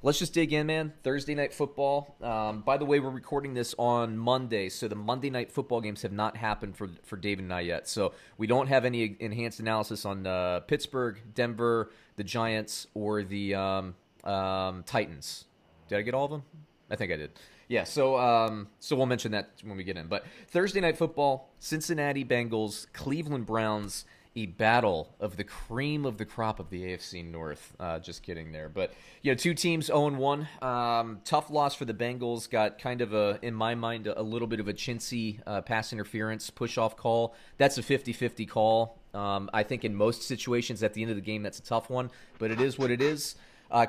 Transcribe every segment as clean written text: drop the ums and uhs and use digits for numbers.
let's just dig in, man. Thursday night football. By the way, we're recording this on Monday, so the Monday night football games have not happened for David and I yet. So we don't have any enhanced analysis on Pittsburgh, Denver, the Giants, or the Titans. Did I get all of them? I think I did. Yeah, so we'll mention that when we get in. But Thursday night football, Cincinnati Bengals, Cleveland Browns, a battle of the cream of the crop of the AFC North. Just kidding there. But, two teams 0-1. Tough loss for the Bengals. Got kind of, in my mind, a little bit of a chintzy pass interference push-off call. That's a 50-50 call. I think in most situations at the end of the game, that's a tough one. But it is what it is.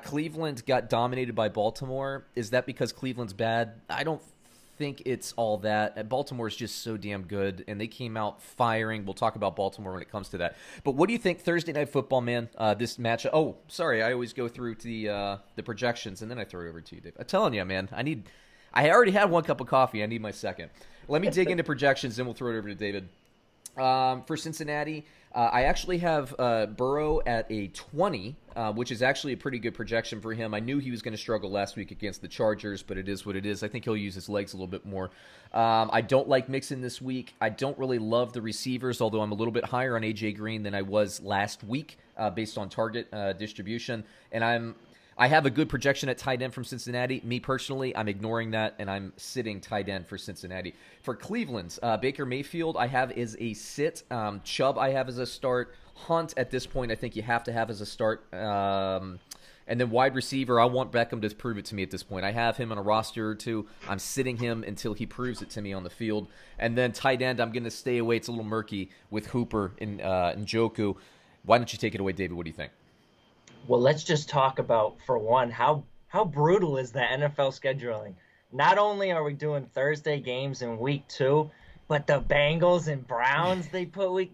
Cleveland got dominated by Baltimore. Is that because Cleveland's bad? I don't think it's all that. Baltimore is just so damn good, and they came out firing. We'll talk about Baltimore when it comes to that. But what do you think Thursday Night Football, man, this matchup? Oh, sorry, I always go through to the projections, and then I throw it over to you, Dave. I'm telling you, man, I already had one cup of coffee. I need my second. Let me dig into projections, then we'll throw it over to David. For Cincinnati, I actually have Burrow at a 20, which is actually a pretty good projection for him. I knew he was going to struggle last week against the Chargers, but it is what it is. I think he'll use his legs a little bit more. I don't like Mixon this week. I don't really love the receivers, although I'm a little bit higher on A.J. Green than I was last week based on target distribution. And I have a good projection at tight end from Cincinnati. Me personally, I'm ignoring that, and I'm sitting tight end for Cincinnati. For Cleveland, Baker Mayfield I have is a sit. Chubb I have as a start. Hunt at this point I think you have to have as a start. And then wide receiver, I want Beckham to prove it to me at this point. I have him on a roster or two. I'm sitting him until he proves it to me on the field. And then tight end, I'm going to stay away. It's a little murky with Hooper and Njoku. Why don't you take it away, David? What do you think? Well, let's just talk about, for one, how brutal is the NFL scheduling? Not only are we doing Thursday games in week 2, but the Bengals and Browns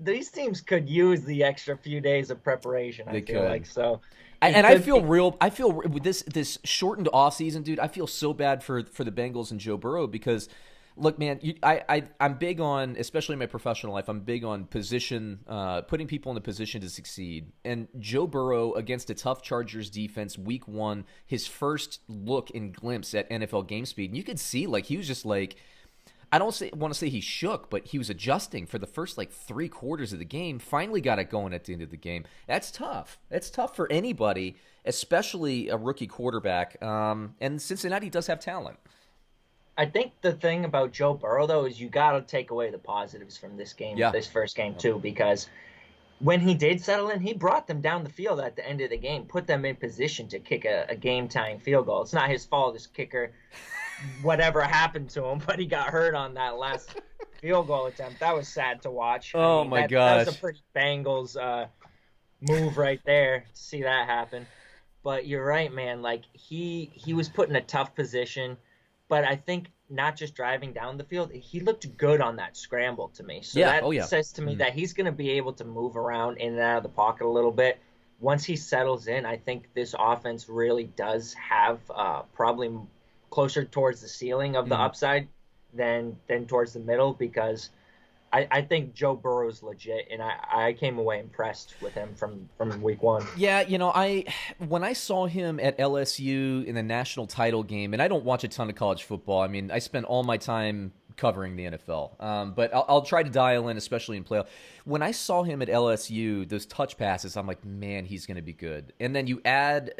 these teams could use the extra few days of preparation. I feel like so. I feel with this shortened off season, dude. I feel so bad for the Bengals and Joe Burrow because. Look, man, I'm big on, especially in my professional life, I'm big on position, putting people in a position to succeed. And Joe Burrow against a tough Chargers defense, week 1, his first look and glimpse at NFL game speed. And you could see, he was just I don't want to say he shook, but he was adjusting for the first, 3 quarters of the game. Finally got it going at the end of the game. That's tough. That's tough for anybody, especially a rookie quarterback. And Cincinnati does have talent. I think the thing about Joe Burrow, though, is you got to take away the positives from this game, this first game, too, because when he did settle in, he brought them down the field at the end of the game, put them in position to kick a game-tying field goal. It's not his fault, this kicker, whatever happened to him, but he got hurt on that last field goal attempt. That was sad to watch. My gosh. That was a pretty Bengals move right there to see that happen. But you're right, man. He was put in a tough position. But I think not just driving down the field, he looked good on that scramble to me. So that says to me that he's going to be able to move around in and out of the pocket a little bit. Once he settles in, I think this offense really does have probably closer towards the ceiling of the upside than towards the middle because I think Joe Burrow's legit, and I came away impressed with him from week 1. Yeah, when I saw him at LSU in the national title game, and I don't watch a ton of college football. I mean, I spend all my time covering the NFL, but I'll try to dial in, especially in playoff. When I saw him at LSU, those touch passes, I'm like, man, he's going to be good. And then you add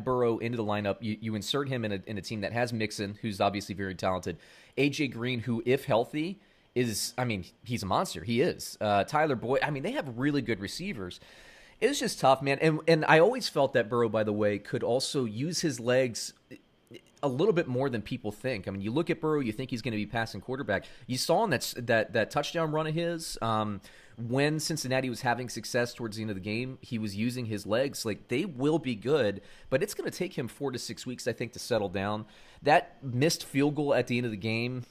Burrow into the lineup. You insert him in a team that has Mixon, who's obviously very talented. A.J. Green, who, if healthy, he's a monster. He is. Tyler Boyd, they have really good receivers. It was just tough, man. And I always felt that Burrow, by the way, could also use his legs a little bit more than people think. You look at Burrow, you think he's going to be passing quarterback. You saw in that touchdown run of his, when Cincinnati was having success towards the end of the game, he was using his legs. They will be good, but it's going to take him 4 to 6 weeks, I think, to settle down. That missed field goal at the end of the game,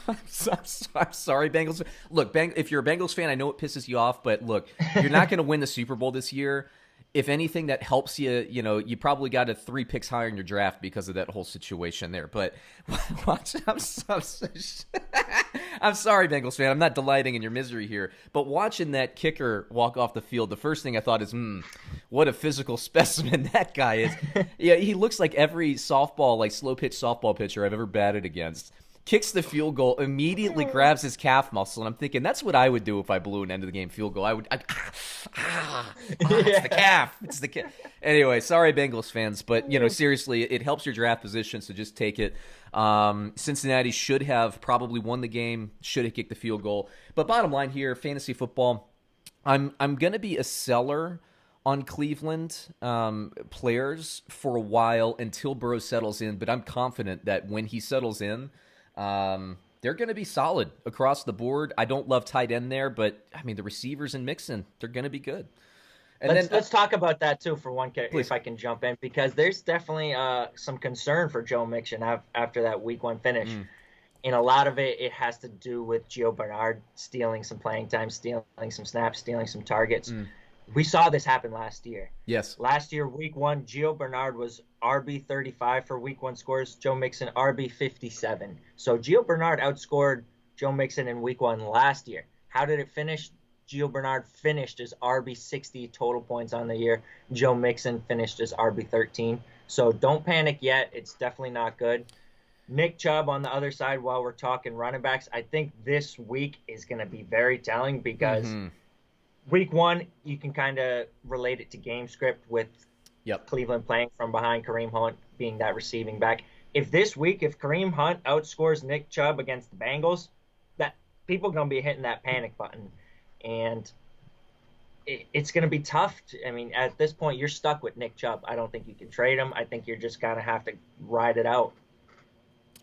I'm sorry, Bengals. Look, if you're a Bengals fan, I know it pisses you off, but look, you're not going to win the Super Bowl this year. if anything, that helps you. You probably got a 3 picks higher in your draft because of that whole situation there. But watch, I'm sorry, Bengals fan. I'm not delighting in your misery here. But watching that kicker walk off the field, the first thing I thought is, what a physical specimen that guy is. Yeah, he looks like every softball, like slow pitch softball pitcher I've ever batted against. Kicks the field goal, immediately grabs his calf muscle, and I'm thinking that's what I would do if I blew an end of the game field goal. It's the calf. It's the calf. Anyway, sorry, Bengals fans, but seriously, it helps your draft position, so just take it. Cincinnati should have probably won the game, should have kicked the field goal. But bottom line here, fantasy football, I'm going to be a seller on Cleveland players for a while until Burrow settles in, but I'm confident that when he settles in, they're going to be solid across the board. I don't love tight end there, but I mean the receivers and Mixon, they're going to be good. And let's talk about that too for one, please. if I can jump in, because there's definitely some concern for Joe Mixon after that week 1 finish. And a lot of it has to do with Gio Bernard stealing some playing time, stealing some snaps, stealing some targets. We saw this happen last year. Yes. Last year, week 1, Gio Bernard was RB 35 for week 1 scores. Joe Mixon, RB 57. So Gio Bernard outscored Joe Mixon in week 1 last year. How did it finish? Gio Bernard finished as RB 60 total points on the year. Joe Mixon finished as RB 13. So don't panic yet. It's definitely not good. Nick Chubb on the other side, while we're talking running backs, I think this week is going to be very telling because week 1, you can kind of relate it to game script with Cleveland playing from behind, Kareem Hunt being that receiving back. If Kareem Hunt outscores Nick Chubb against the Bengals, that people are going to be hitting that panic button. And it's going to be tough. I mean, at this point, you're stuck with Nick Chubb. I don't think you can trade him. I think you're just going to have to ride it out.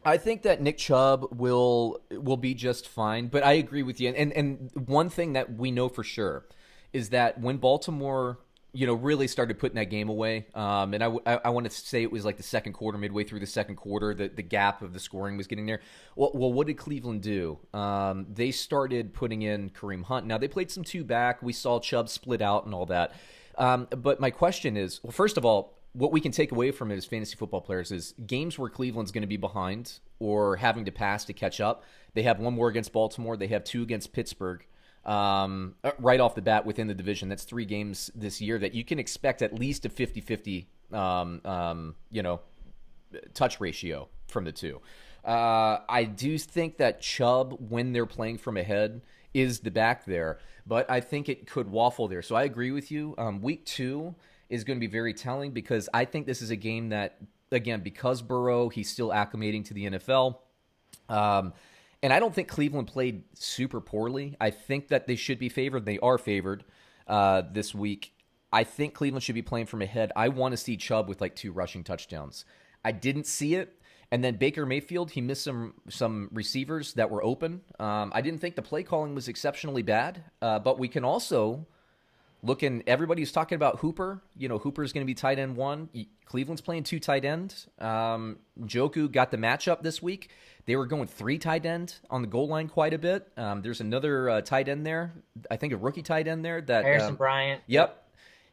I think that Nick Chubb will be just fine, but I agree with you. And one thing that we know for sure is that when Baltimore, really started putting that game away, and I want to say it was like the second quarter, midway through the second quarter, the gap of the scoring was getting there. Well, what did Cleveland do? They started putting in Kareem Hunt. Now, they played some 2 back. We saw Chubb split out and all that. But my question is, well, first of all, what we can take away from it as fantasy football players is games where Cleveland's going to be behind or having to pass to catch up. They have 1 more against Baltimore. They have 2 against Pittsburgh. Right off the bat within the division. That's 3 games this year that you can expect at least a 50-50, touch ratio from the 2. I do think that Chubb, when they're playing from ahead, is the back there, but I think it could waffle there. So I agree with you. Week 2 is going to be very telling because I think this is a game that, again, because Burrow, he's still acclimating to the NFL. And I don't think Cleveland played super poorly. I think that they should be favored. They are favored this week. I think Cleveland should be playing from ahead. I want to see Chubb with like 2 rushing touchdowns. I didn't see it. And then Baker Mayfield, he missed some receivers that were open. I didn't think the play calling was exceptionally bad. But we can also look in, everybody's talking about Hooper. Hooper's going to be tight end 1. Cleveland's playing 2 tight ends. Njoku got the matchup this week. They were going 3 tight end on the goal line quite a bit. There's another tight end there. I think a rookie tight end there. That Harrison Bryant. Yep.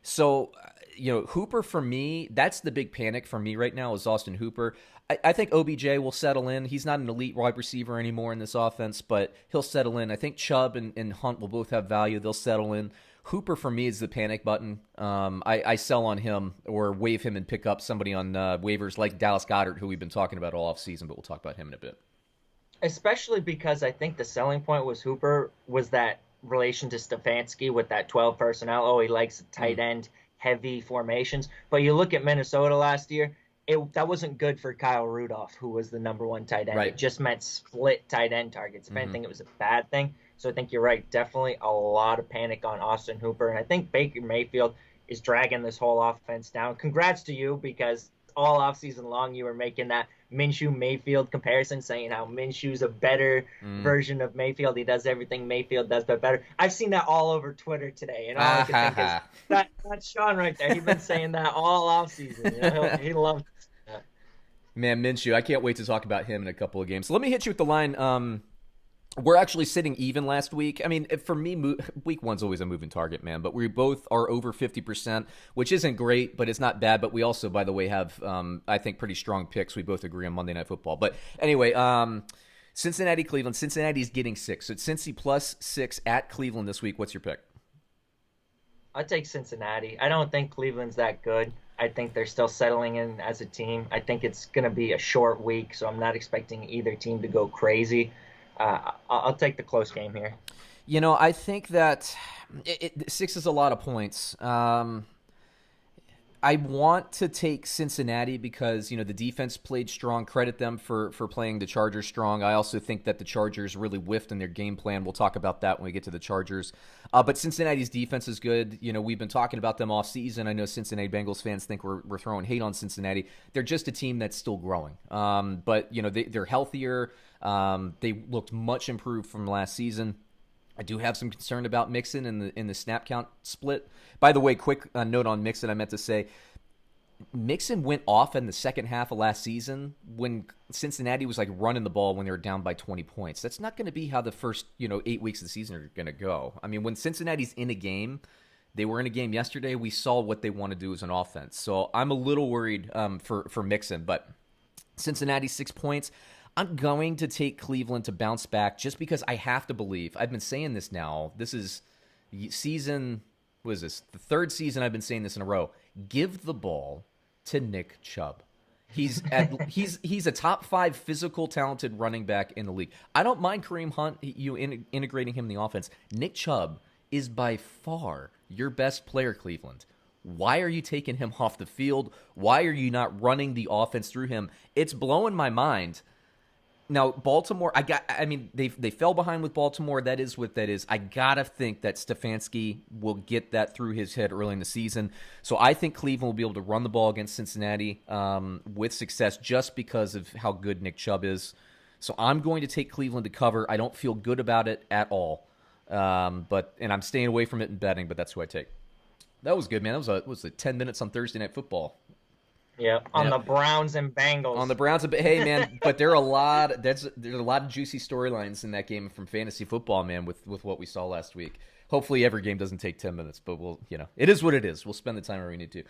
So, Hooper for me, that's the big panic for me right now is Austin Hooper. I think OBJ will settle in. He's not an elite wide receiver anymore in this offense, but he'll settle in. I think Chubb and Hunt will both have value. They'll settle in. Hooper, for me, is the panic button. I sell on him or waive him and pick up somebody on waivers like Dallas Goedert, who we've been talking about all offseason, but we'll talk about him in a bit. Especially because I think the selling point was Hooper was that relation to Stefanski with that 12 personnel. Oh, he likes tight end, heavy formations. But you look at Minnesota last year, that wasn't good for Kyle Rudolph, who was the number 1 tight end. Right. It just meant split tight end targets. If anything, it was a bad thing. So I think you're right. Definitely a lot of panic on Austin Hooper. And I think Baker Mayfield is dragging this whole offense down. Congrats to you, because all offseason long you were making that Minshew-Mayfield comparison, saying how Minshew's a better version of Mayfield. He does everything Mayfield does, but better. I've seen that all over Twitter today. And all I can think is, that's Sean right there. He's been saying that all offseason. He loves that. Man, Minshew, I can't wait to talk about him in a couple of games. So let me hit you with the line. We're actually sitting even last week. I mean, for me, week one's always a moving target, man. But we both are over 50%, which isn't great, but it's not bad. But we also, by the way, have, I think, pretty strong picks. We both agree on Monday Night Football. But anyway, Cincinnati, Cleveland. Cincinnati's getting 6. So it's Cincy plus 6 at Cleveland this week. What's your pick? I take Cincinnati. I don't think Cleveland's that good. I think they're still settling in as a team. I think it's going to be a short week, so I'm not expecting either team to go crazy. I'll take the close game here. I think that 6 is a lot of points. I want to take Cincinnati because, the defense played strong. Credit them for playing the Chargers strong. I also think that the Chargers really whiffed in their game plan. We'll talk about that when we get to the Chargers. But Cincinnati's defense is good. We've been talking about them all season. I know Cincinnati Bengals fans think we're throwing hate on Cincinnati. They're just a team that's still growing. But, they're healthier. They looked much improved from last season. I do have some concern about Mixon in the snap count split. By the way, quick note on Mixon, I meant to say, Mixon went off in the second half of last season when Cincinnati was running the ball when they were down by 20 points. That's not going to be how the first 8 weeks of the season are going to go. I mean, when Cincinnati's in a game, they were in a game yesterday, we saw what they want to do as an offense. So I'm a little worried for Mixon, but Cincinnati 6 points. I'm going to take Cleveland to bounce back just because I have to believe. I've been saying this now. This is season, what is this? The third season I've been saying this in a row. Give the ball to Nick Chubb. He's a top 5 physical, talented running back in the league. I don't mind Kareem Hunt, integrating him in the offense. Nick Chubb is by far your best player, Cleveland. Why are you taking him off the field? Why are you not running the offense through him? It's blowing my mind. Now, Baltimore, they fell behind with Baltimore. That is what that is. I got to think that Stefanski will get that through his head early in the season. So I think Cleveland will be able to run the ball against Cincinnati with success just because of how good Nick Chubb is. So I'm going to take Cleveland to cover. I don't feel good about it at all. And I'm staying away from it in betting, but that's who I take. That was good, man. That was 10 minutes on Thursday Night Football. Yeah, on the Browns and Bengals. On the Browns, hey man, but there's a lot of juicy storylines in that game from fantasy football, man. With what we saw last week. Hopefully, every game doesn't take 10 minutes, but it is what it is. We'll spend the time where we need to.